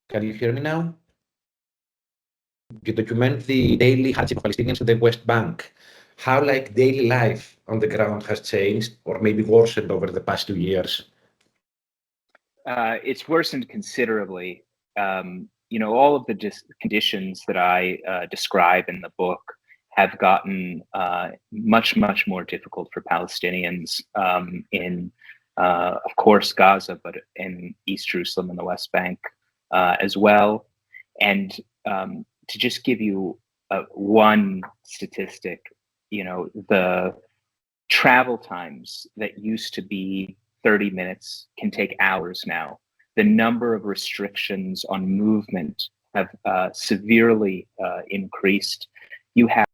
Can you hear me now? You document the daily hardship of Palestinians in the West Bank. How, like, daily life on the ground has changed, or maybe worsened over the past 2 years? It's worsened considerably. All of the conditions that I describe in the book have gotten much, much more difficult for Palestinians in, of course, Gaza, but in East Jerusalem and the West Bank as well. And to just give you one statistic, the travel times that used to be 30 minutes can take hours now. The number of restrictions on movement have severely increased. You have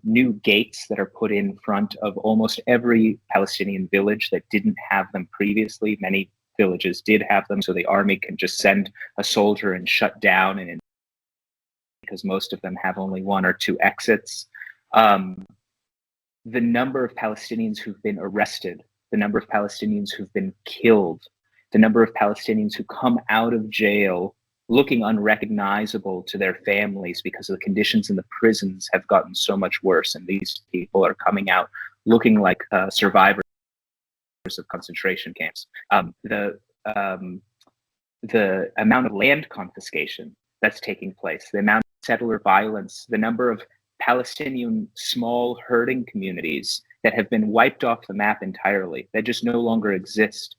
new gates that are put in front of almost every Palestinian village that didn't have them previously. Many villages did have them, so the army can just send a soldier and shut down, and because most of them have only 1 or 2 exits. The number of Palestinians who've been arrested, the number of Palestinians who've been killed, the number of Palestinians who come out of jail looking unrecognizable to their families because the conditions in the prisons have gotten so much worse, and these people are coming out looking like survivors of concentration camps. The amount of land confiscation that's taking place, the amount of settler violence, the number of Palestinian small herding communities that have been wiped off the map entirely, that just no longer exist.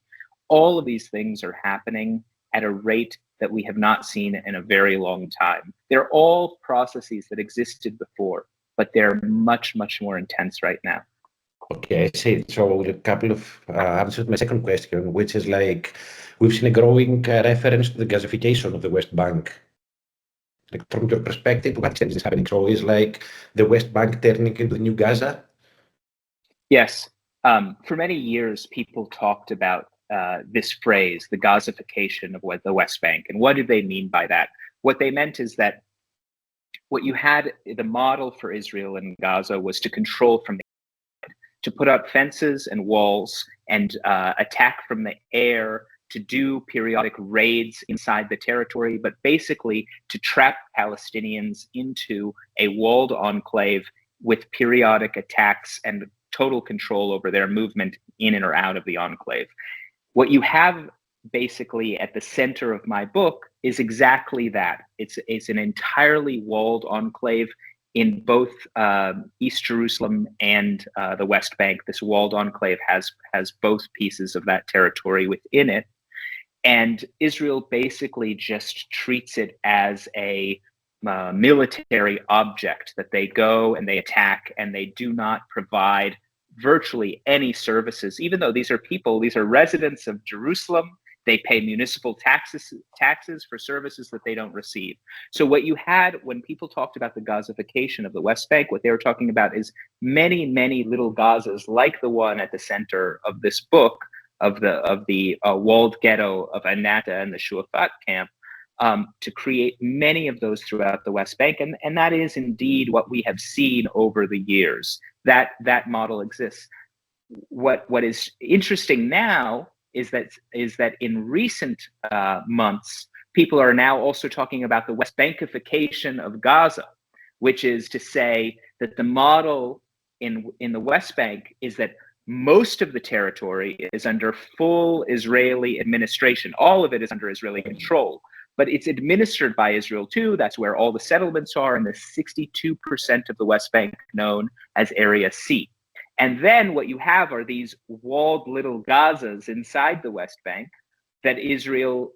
All of these things are happening at a rate that we have not seen in a very long time. They're all processes that existed before, but they're much, much more intense right now. Okay, I see. So a couple of answers to my second question, which is like, we've seen a growing reference to the Gazification of the West Bank. Like, from your perspective, to what extent is this happening? So is like the West Bank turning into the new Gaza? Yes. For many years, people talked about this phrase, the Gazification of the West Bank. And what did they mean by that? What they meant is that what you had, the model for Israel and Gaza was to control from the inside, to put up fences and walls and attack from the air, to do periodic raids inside the territory, but basically to trap Palestinians into a walled enclave with periodic attacks and total control over their movement in and or out of the enclave. What you have basically at the center of my book is exactly that. It's an entirely walled enclave in both East Jerusalem and the West Bank. This walled enclave has both pieces of that territory within it. And Israel basically just treats it as a military object that they go and they attack, and they do not provide virtually any services, even though these are people, these are residents of Jerusalem. They pay municipal taxes for services that they don't receive. So what you had when people talked about the Gazification of the West Bank, what they were talking about is many, many little Gazas like the one at the center of this book, of the walled ghetto of Anata and the Shuafat camp, to create many of those throughout the West Bank. And that is indeed what we have seen over the years. That model exists. What is interesting now is that in recent months, people are now also talking about the West Bankification of Gaza, which is to say that the model in the West Bank is that most of the territory is under full Israeli administration. All of it is under Israeli control, but it's administered by Israel too. That's where all the settlements are, and the 62% of the West Bank known as Area C. And then what you have are these walled little Gazas inside the West Bank that Israel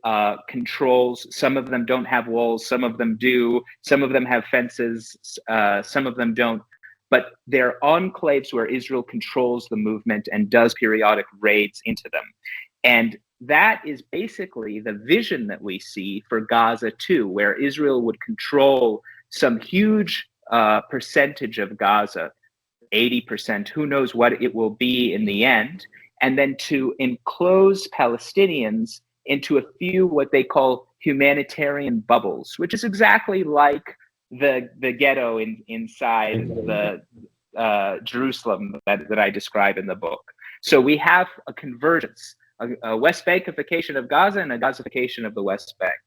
controls. Some of them don't have walls, some of them do, some of them have fences, some of them don't. But they're enclaves where Israel controls the movement and does periodic raids into them. And that is basically the vision that we see for Gaza too, where Israel would control some huge percentage of Gaza, 80%, who knows what it will be in the end, and then to enclose Palestinians into a few what they call humanitarian bubbles, which is exactly like the ghetto inside the Jerusalem that I describe in the book. So we have a convergence, a West Bankification of Gaza and a Gazification of the West Bank.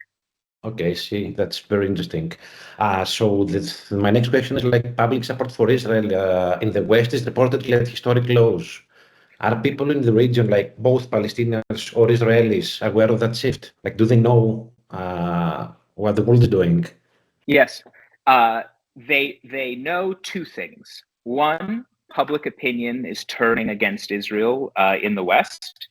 Okay, see, that's very interesting. My next question is like public support for Israel in the West is reportedly at historic lows. Are people in the region, like both Palestinians or Israelis, aware of that shift? Like, do they know what the world is doing? Yes, they know two things. One, public opinion is turning against Israel in the West.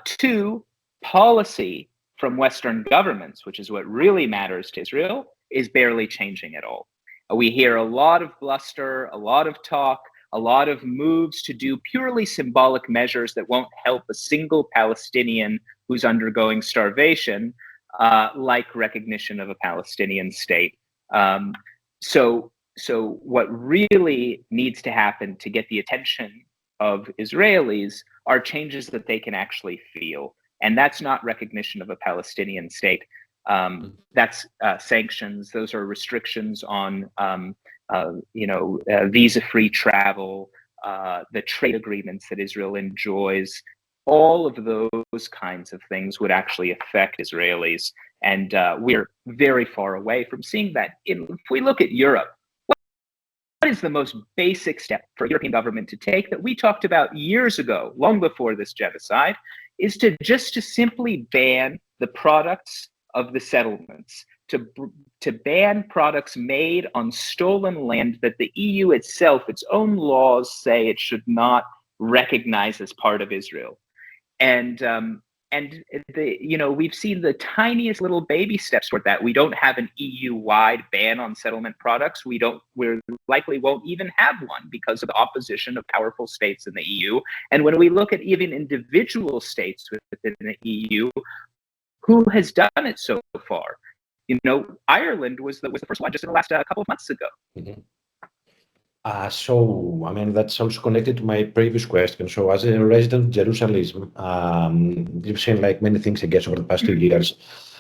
Two, policy from Western governments, which is what really matters to Israel, is barely changing at all. We hear a lot of bluster, a lot of talk, a lot of moves to do purely symbolic measures that won't help a single Palestinian who's undergoing starvation, like recognition of a Palestinian state. So what really needs to happen to get the attention of Israelis are changes that they can actually feel. And that's not recognition of a Palestinian state. That's sanctions. Those are restrictions on, visa-free travel, the trade agreements that Israel enjoys. All of those kinds of things would actually affect Israelis. And we're very far away from seeing that. If we look at Europe, what is the most basic step for a European government to take that we talked about years ago, long before this genocide, is to simply ban the products of the settlements, to ban products made on stolen land that the EU itself, its own laws say it should not recognize as part of Israel. And we've seen the tiniest little baby steps toward that. We don't have an EU-wide ban on settlement products. We likely won't even have one because of the opposition of powerful states in the EU. And when we look at even individual states within the EU, who has done it so far? Ireland was the first one just in the last couple of months ago. Mm-hmm. That's also connected to my previous question. So, as a resident of Jerusalem, you've seen like many things, I guess, over the past 2 years.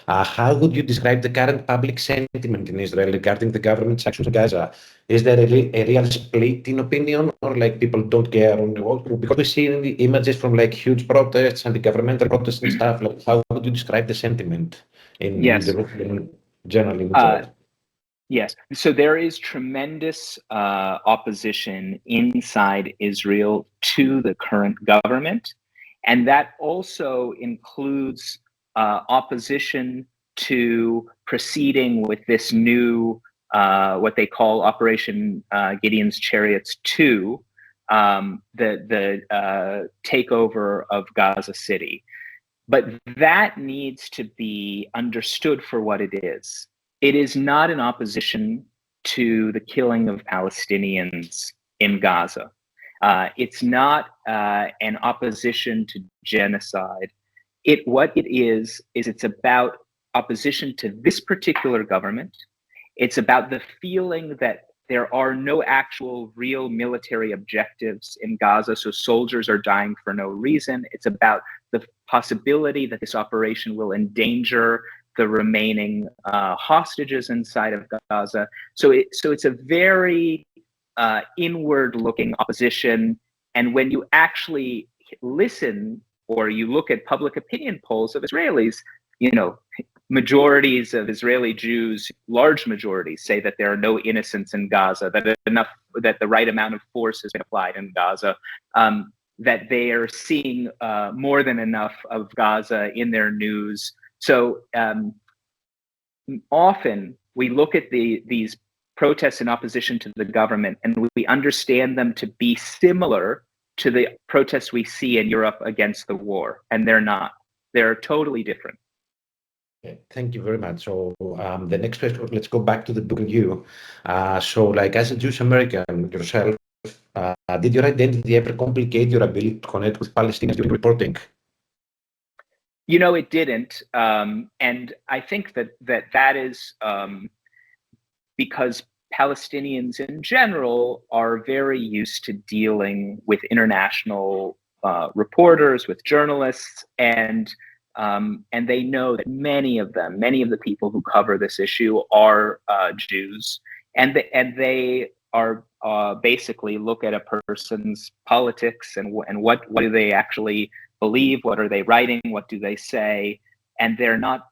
How would you describe the current public sentiment in Israel regarding the government's actions in Gaza? Is there a real split in opinion, or like people don't care on the world? Because we see images from like huge protests and the governmental protests and stuff. Like, how would you describe the sentiment in Jerusalem generally in Israel? Yes. So there is tremendous opposition inside Israel to the current government. And that also includes opposition to proceeding with this new, what they call Operation Gideon's Chariots 2, the takeover of Gaza City. But that needs to be understood for what it is. It is not an opposition to the killing of Palestinians in Gaza. It's not an opposition to genocide. What it is it's about opposition to this particular government. It's about the feeling that there are no actual real military objectives in Gaza, so soldiers are dying for no reason. It's about the possibility that this operation will endanger the remaining hostages inside of Gaza. So it's a very inward-looking opposition. And when you actually listen or you look at public opinion polls of Israelis, majorities of Israeli Jews, large majorities, say that there are no innocents in Gaza, that the right amount of force has been applied in Gaza, that they are seeing more than enough of Gaza in their news. So often we look at these protests in opposition to the government and we understand them to be similar to the protests we see in Europe against the war, and they're not. They're totally different. Okay, thank you very much. So the next question, let's go back to the book review. Like as a Jewish American yourself, did your identity ever complicate your ability to connect with Palestinians during reporting? It didn't. And I think that is because Palestinians in general are very used to dealing with international reporters, with journalists, and they know that many of the people who cover this issue are Jews, and they are basically look at a person's politics and what do they actually believe, what are they writing, what do they say, and they're not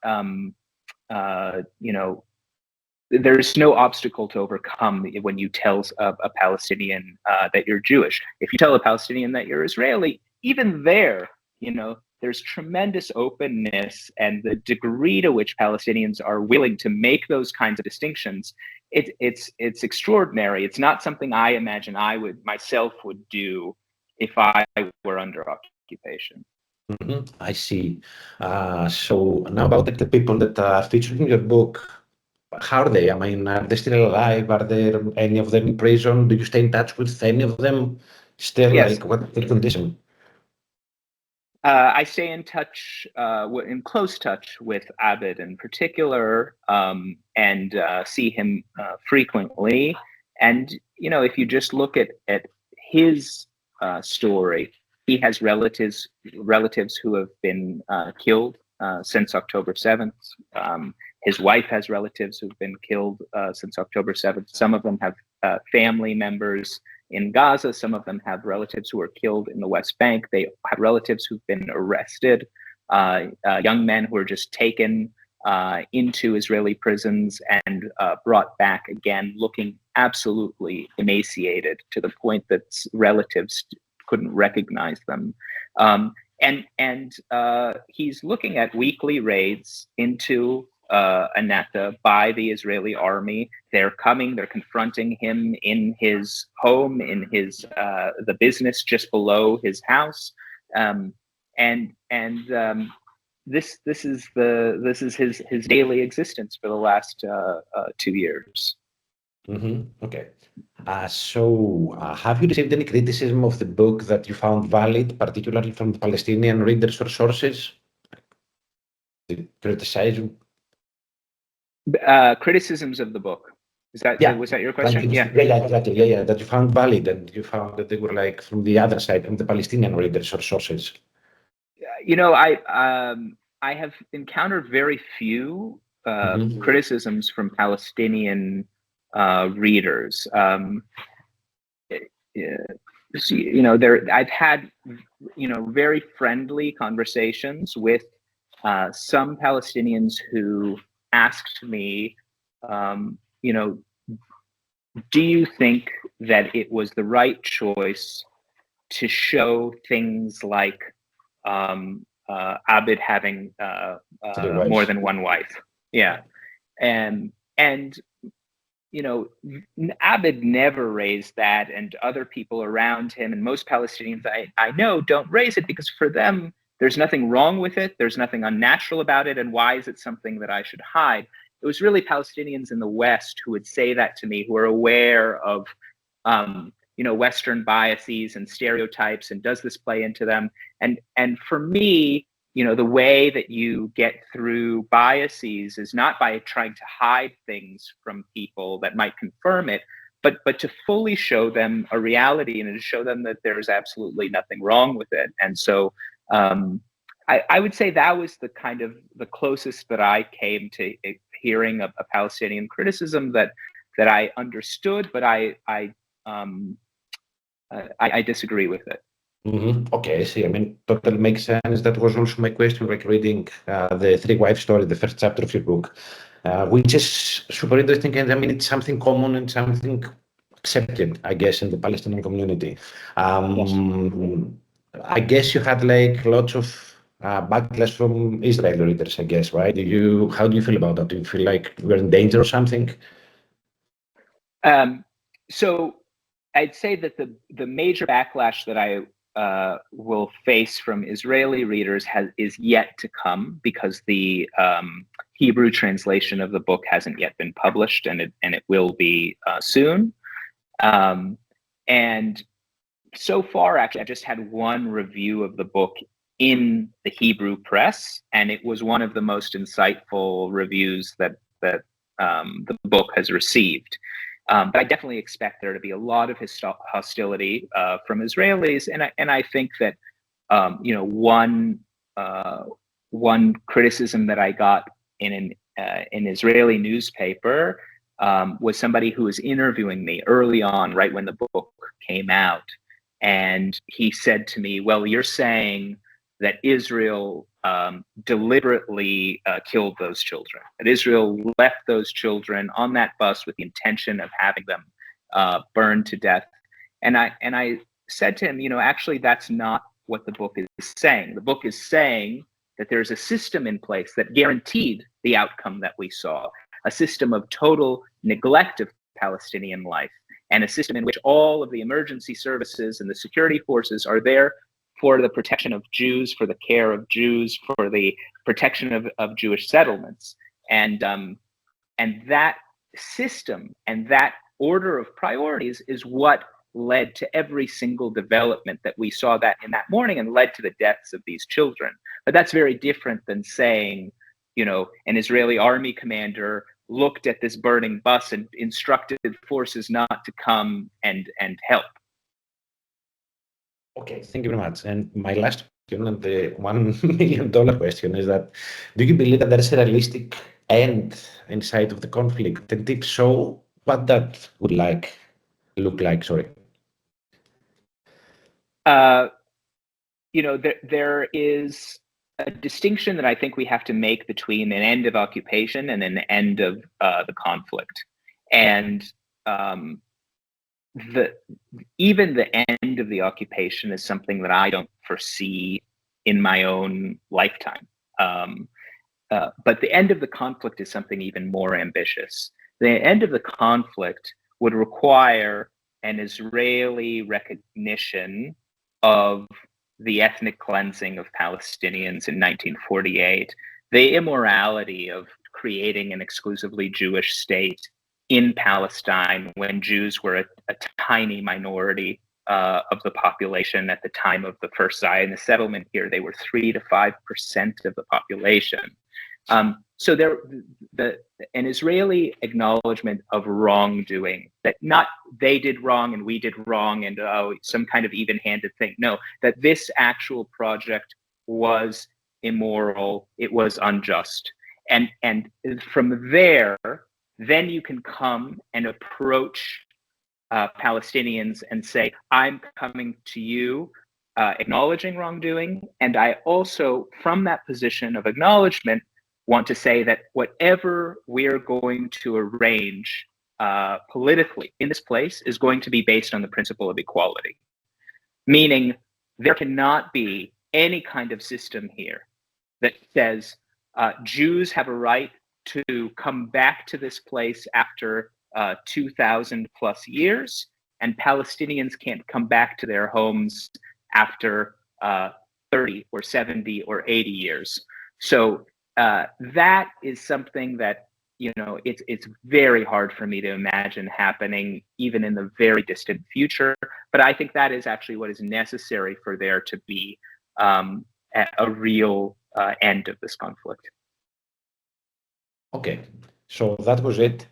there's no obstacle to overcome when you tell a Palestinian that you're Jewish. If you tell a Palestinian that you're Israeli, even there, there's tremendous openness, and the degree to which Palestinians are willing to make those kinds of distinctions, it's extraordinary. It's not something I imagine I would myself would do if I were under occupation. I see. So now about the people that are featured in your book, how are they? I mean, are they still alive? Are there any of them in prison? Do you stay in touch with any of them? Still, Yes. what's their condition? I stay in touch, in close touch with Ábed in particular, and see him frequently. And if you just look at his story, he has relatives who have been killed since October 7th. His wife has relatives who've been killed since October 7th. Some of them have family members in Gaza. Some of them have relatives who were killed in the West Bank. They have relatives who've been arrested, young men who are just taken into Israeli prisons and brought back again, looking absolutely emaciated to the point that relatives couldn't recognize them. And he's looking at weekly raids into Anata by the Israeli army. They're confronting him in his home, in his the business just below his house, this is his daily existence for the last 2 years. Okay. So have you received any criticism of the book that you found valid, particularly from the Palestinian readers or sources? Did they criticize you? Criticisms of the book. Was that your question? Yeah, exactly. Yeah, that you found valid, and you found that they were like from the other side, from the Palestinian readers or sources. I have encountered very few criticisms from Palestinian readers. I've had very friendly conversations with some Palestinians who asked me, do you think that it was the right choice to show things like Ábed having more than one wife? Yeah. And Ábed never raised that, and other people around him and most Palestinians I know don't raise it, because for them, there's nothing wrong with it. There's nothing unnatural about it. And why is it something that I should hide? It was really Palestinians in the West who would say that to me, who are aware of, Western biases and stereotypes, and does this play into them? And for me, the way that you get through biases is not by trying to hide things from people that might confirm it, but to fully show them a reality and to show them that there's absolutely nothing wrong with it. And so I would say that was the closest that I came to hearing a Palestinian criticism that I understood, but I disagree with it. Okay, I see. I mean, totally makes sense. That was also my question, like reading the three wives story, the first chapter of your book, which is super interesting. And I mean, it's something common and something accepted, I guess, in the Palestinian community. I guess you had like lots of backlash from Israeli readers, I guess, right? How do you feel about that? Do you feel like you're in danger or something? So I'd say that the major backlash that I will face from Israeli readers is yet to come, because the Hebrew translation of the book hasn't yet been published, and it will be soon. And so far, actually, I've just had one review of the book in the Hebrew press, and it was one of the most insightful reviews that the book has received. But I definitely expect there to be a lot of hostility from Israelis, and I think that one criticism that I got in an Israeli newspaper was somebody who was interviewing me early on, right when the book came out, and he said to me, "Well, you're saying that Israel deliberately killed those children. That Israel left those children on that bus with the intention of having them burned to death. And I said to him, actually, that's not what the book is saying. The book is saying that there's a system in place that guaranteed the outcome that we saw, a system of total neglect of Palestinian life, and a system in which all of the emergency services and the security forces are there for the protection of Jews, for the care of Jews, for the protection of Jewish settlements. And that system and that order of priorities is what led to every single development that we saw that in that morning and led to the deaths of these children. But that's very different than saying, an Israeli army commander looked at this burning bus and instructed forces not to come and help. Okay, thank you very much. And my last question, and the $1 million question, is that do you believe that there is a realistic end inside of the conflict? And if so, what that would look like? Sorry. There is a distinction that I think we have to make between an end of occupation and an end of the conflict. And even the end of the occupation is something that I don't foresee in my own lifetime. But the end of the conflict is something even more ambitious. The end of the conflict would require an Israeli recognition of the ethnic cleansing of Palestinians in 1948, the immorality of creating an exclusively Jewish state in Palestine when Jews were a tiny minority of the population at the time of the first Zionist settlement here. They were 3 to 5% of the population. So an Israeli acknowledgement of wrongdoing, that not they did wrong and we did wrong and some kind of even-handed thing. No, that this actual project was immoral, it was unjust. And from there, then you can come and approach Palestinians and say, I'm coming to you acknowledging wrongdoing. And I also, from that position of acknowledgement, want to say that whatever we're going to arrange politically in this place is going to be based on the principle of equality. Meaning there cannot be any kind of system here that says Jews have a right to come back to this place after 2,000 plus years, and Palestinians can't come back to their homes after 30 or 70 or 80 years. So that is something that, it's very hard for me to imagine happening even in the very distant future. But I think that is actually what is necessary for there to be a real end of this conflict. Okay, so that was it.